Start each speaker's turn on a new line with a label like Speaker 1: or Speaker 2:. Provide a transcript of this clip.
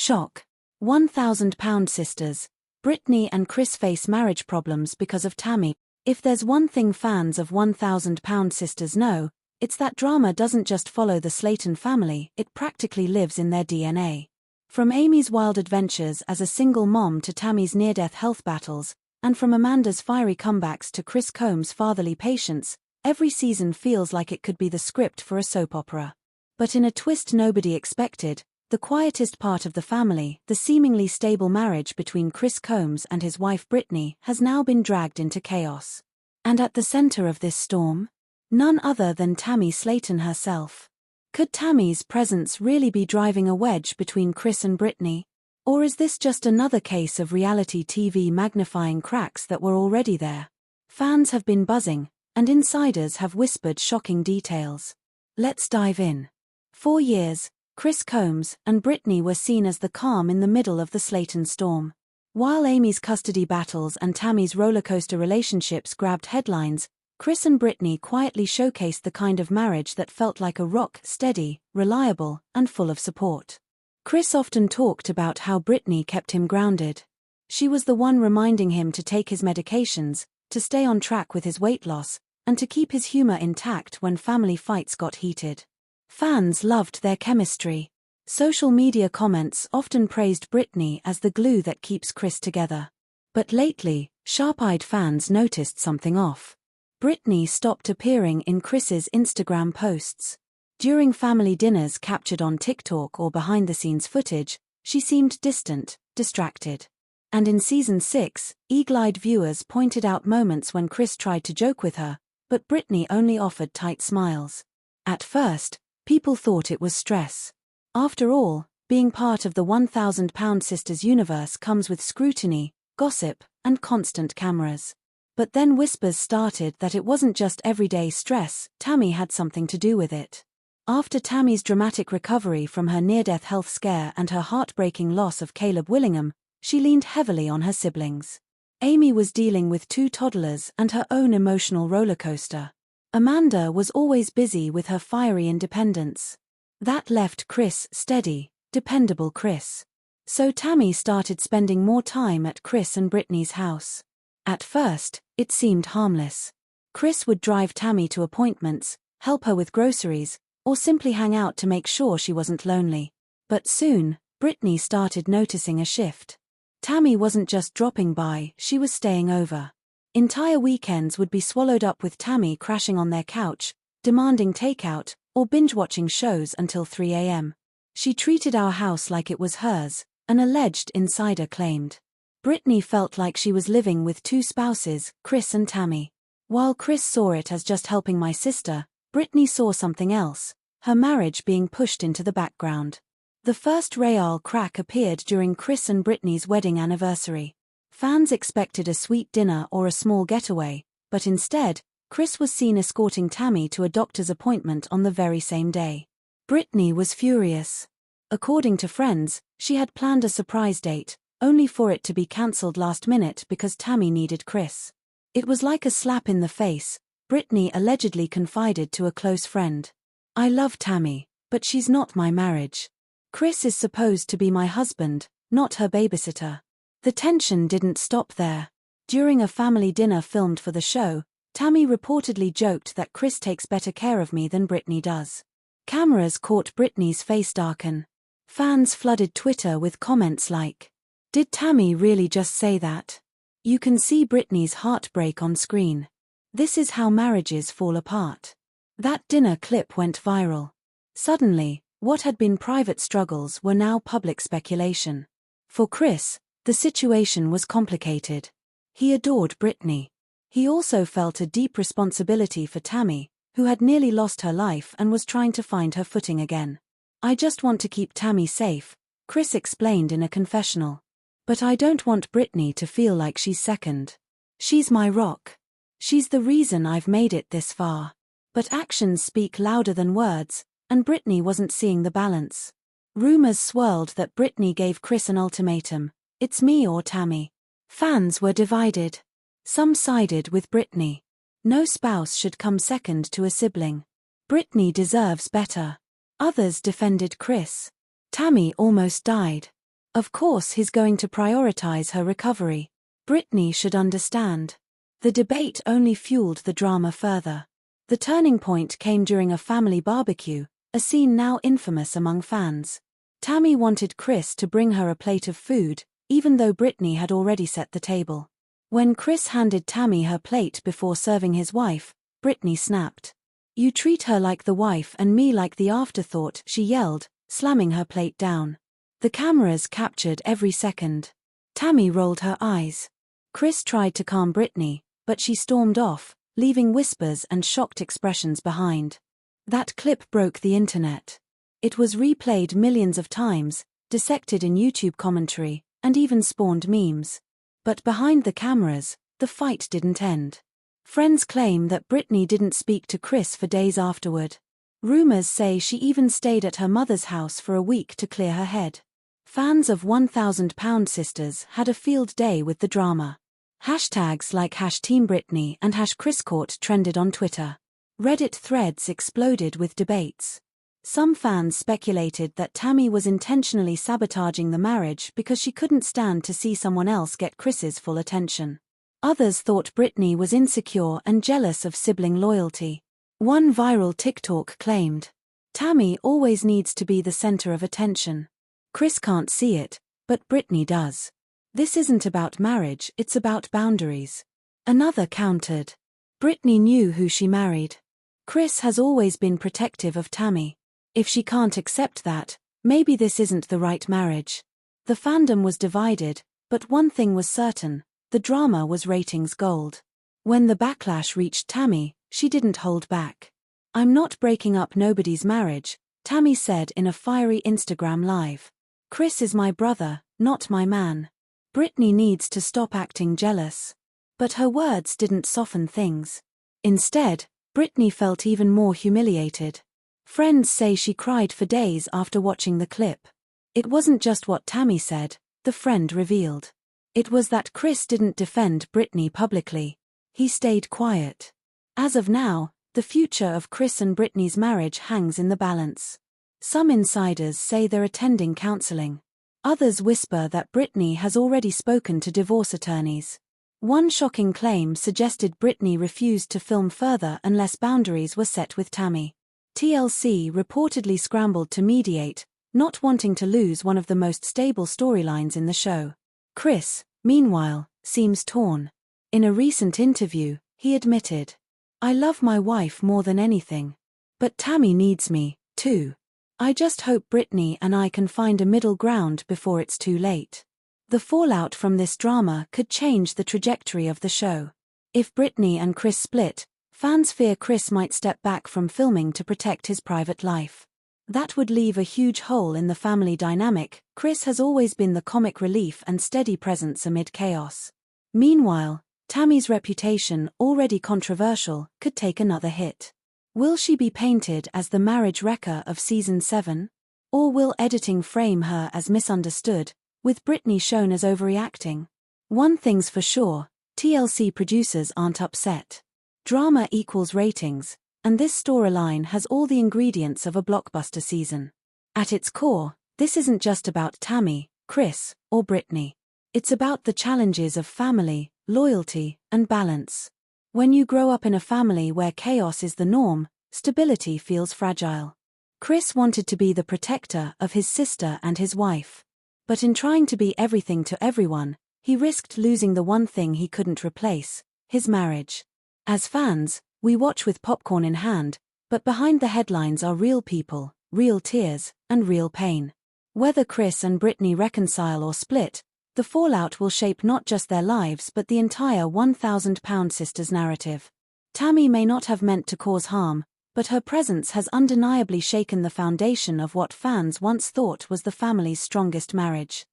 Speaker 1: Shock. 1,000-pound sisters. Brittany and Chris face marriage problems because of Tammy. If there's one thing fans of 1,000-pound sisters know, it's that drama doesn't just follow the Slayton family, it practically lives in their DNA. From Amy's wild adventures as a single mom to Tammy's near-death health battles, and from Amanda's fiery comebacks to Chris Combs' fatherly patience, every season feels like it could be the script for a soap opera. But in a twist nobody expected, the quietest part of the family, the seemingly stable marriage between Chris Combs and his wife Brittany, has now been dragged into chaos. And at the center of this storm? None other than Tammy Slayton herself. Could Tammy's presence really be driving a wedge between Chris and Brittany? Or is this just another case of reality TV magnifying cracks that were already there? Fans have been buzzing, and insiders have whispered shocking details. Let's dive in. For years, Chris Combs and Brittany were seen as the calm in the middle of the Slayton storm. While Amy's custody battles and Tammy's rollercoaster relationships grabbed headlines, Chris and Brittany quietly showcased the kind of marriage that felt like a rock, steady, reliable, and full of support. Chris often talked about how Brittany kept him grounded. She was the one reminding him to take his medications, to stay on track with his weight loss, and to keep his humor intact when family fights got heated. Fans loved their chemistry. Social media comments often praised Brittany as the glue that keeps Chris together. But lately, sharp-eyed fans noticed something off. Brittany stopped appearing in Chris's Instagram posts. During family dinners captured on TikTok or behind-the-scenes footage, she seemed distant, distracted. And in season 6, eagle-eyed viewers pointed out moments when Chris tried to joke with her, but Brittany only offered tight smiles. At first, people thought it was stress. After all, being part of the 1,000-pound sisters universe comes with scrutiny, gossip, and constant cameras. But then whispers started that it wasn't just everyday stress, Tammy had something to do with it. After Tammy's dramatic recovery from her near-death health scare and her heartbreaking loss of Caleb Willingham, she leaned heavily on her siblings. Amy was dealing with 2 toddlers and her own emotional rollercoaster. Amanda was always busy with her fiery independence. That left Chris steady, dependable Chris. So Tammy started spending more time at Chris and Brittany's house. At first, it seemed harmless. Chris would drive Tammy to appointments, help her with groceries, or simply hang out to make sure she wasn't lonely. But soon, Brittany started noticing a shift. Tammy wasn't just dropping by, she was staying over. Entire weekends would be swallowed up with Tammy crashing on their couch, demanding takeout, or binge-watching shows until 3 a.m. She treated our house like it was hers, an alleged insider claimed. Brittany felt like she was living with 2 spouses, Chris and Tammy. While Chris saw it as just helping my sister, Brittany saw something else, her marriage being pushed into the background. The first real crack appeared during Chris and Brittany's wedding anniversary. Fans expected a sweet dinner or a small getaway, but instead, Chris was seen escorting Tammy to a doctor's appointment on the very same day. Brittany was furious. According to friends, she had planned a surprise date, only for it to be cancelled last minute because Tammy needed Chris. It was like a slap in the face, Brittany allegedly confided to a close friend. "I love Tammy, but she's not my marriage. Chris is supposed to be my husband, not her babysitter." The tension didn't stop there. During a family dinner filmed for the show, Tammy reportedly joked that Chris takes better care of me than Brittany does. Cameras caught Brittany's face darken. Fans flooded Twitter with comments like, "Did Tammy really just say that? You can see Brittany's heartbreak on screen. This is how marriages fall apart." That dinner clip went viral. Suddenly, what had been private struggles were now public speculation. For Chris, the situation was complicated. He adored Brittany. He also felt a deep responsibility for Tammy, who had nearly lost her life and was trying to find her footing again. "I just want to keep Tammy safe," Chris explained in a confessional. "But I don't want Brittany to feel like she's second. She's my rock. She's the reason I've made it this far." But actions speak louder than words, and Brittany wasn't seeing the balance. Rumors swirled that Brittany gave Chris an ultimatum: "It's me or Tammy." Fans were divided. Some sided with Brittany. No spouse should come second to a sibling. Brittany deserves better. Others defended Chris. Tammy almost died. Of course he's going to prioritize her recovery. Brittany should understand. The debate only fueled the drama further. The turning point came during a family barbecue, a scene now infamous among fans. Tammy wanted Chris to bring her a plate of food, even though Brittany had already set the table. When Chris handed Tammy her plate before serving his wife, Brittany snapped. "You treat her like the wife and me like the afterthought," she yelled, slamming her plate down. The cameras captured every second. Tammy rolled her eyes. Chris tried to calm Brittany, but she stormed off, leaving whispers and shocked expressions behind. That clip broke the internet. It was replayed millions of times, dissected in YouTube commentary, and even spawned memes. But behind the cameras, the fight didn't end. Friends claim that Brittany didn't speak to Chris for days afterward. Rumors say she even stayed at her mother's house for a week to clear her head. Fans of 1,000-pound sisters had a field day with the drama. Hashtags like #TeamBrittany and #ChrisCourt trended on Twitter. Reddit threads exploded with debates. Some fans speculated that Tammy was intentionally sabotaging the marriage because she couldn't stand to see someone else get Chris's full attention. Others thought Brittany was insecure and jealous of sibling loyalty. One viral TikTok claimed, "Tammy always needs to be the center of attention. Chris can't see it, but Brittany does. This isn't about marriage, it's about boundaries." Another countered, "Brittany knew who she married. Chris has always been protective of Tammy. If she can't accept that, maybe this isn't the right marriage." The fandom was divided, but one thing was certain, the drama was ratings gold. When the backlash reached Tammy, she didn't hold back. "I'm not breaking up nobody's marriage," Tammy said in a fiery Instagram live. "Chris is my brother, not my man. Brittany needs to stop acting jealous." But her words didn't soften things. Instead, Brittany felt even more humiliated. Friends say she cried for days after watching the clip. It wasn't just what Tammy said, the friend revealed. It was that Chris didn't defend Brittany publicly. He stayed quiet. As of now, the future of Chris and Brittany's marriage hangs in the balance. Some insiders say they're attending counseling. Others whisper that Brittany has already spoken to divorce attorneys. One shocking claim suggested Brittany refused to film further unless boundaries were set with Tammy. TLC reportedly scrambled to mediate, not wanting to lose one of the most stable storylines in the show. Chris, meanwhile, seems torn. In a recent interview, he admitted, "I love my wife more than anything. But Tammy needs me, too. I just hope Brittany and I can find a middle ground before it's too late." The fallout from this drama could change the trajectory of the show. If Brittany and Chris split, fans fear Chris might step back from filming to protect his private life. That would leave a huge hole in the family dynamic. Chris has always been the comic relief and steady presence amid chaos. Meanwhile, Tammy's reputation, already controversial, could take another hit. Will she be painted as the marriage wrecker of Season 7? Or will editing frame her as misunderstood, with Brittany shown as overreacting? One thing's for sure, TLC producers aren't upset. Drama equals ratings, and this storyline has all the ingredients of a blockbuster season. At its core, this isn't just about Tammy, Chris, or Brittany. It's about the challenges of family, loyalty, and balance. When you grow up in a family where chaos is the norm, stability feels fragile. Chris wanted to be the protector of his sister and his wife. But in trying to be everything to everyone, he risked losing the one thing he couldn't replace, his marriage. As fans, we watch with popcorn in hand, but behind the headlines are real people, real tears, and real pain. Whether Chris and Brittany reconcile or split, the fallout will shape not just their lives but the entire 1,000-pound sisters narrative. Tammy may not have meant to cause harm, but her presence has undeniably shaken the foundation of what fans once thought was the family's strongest marriage.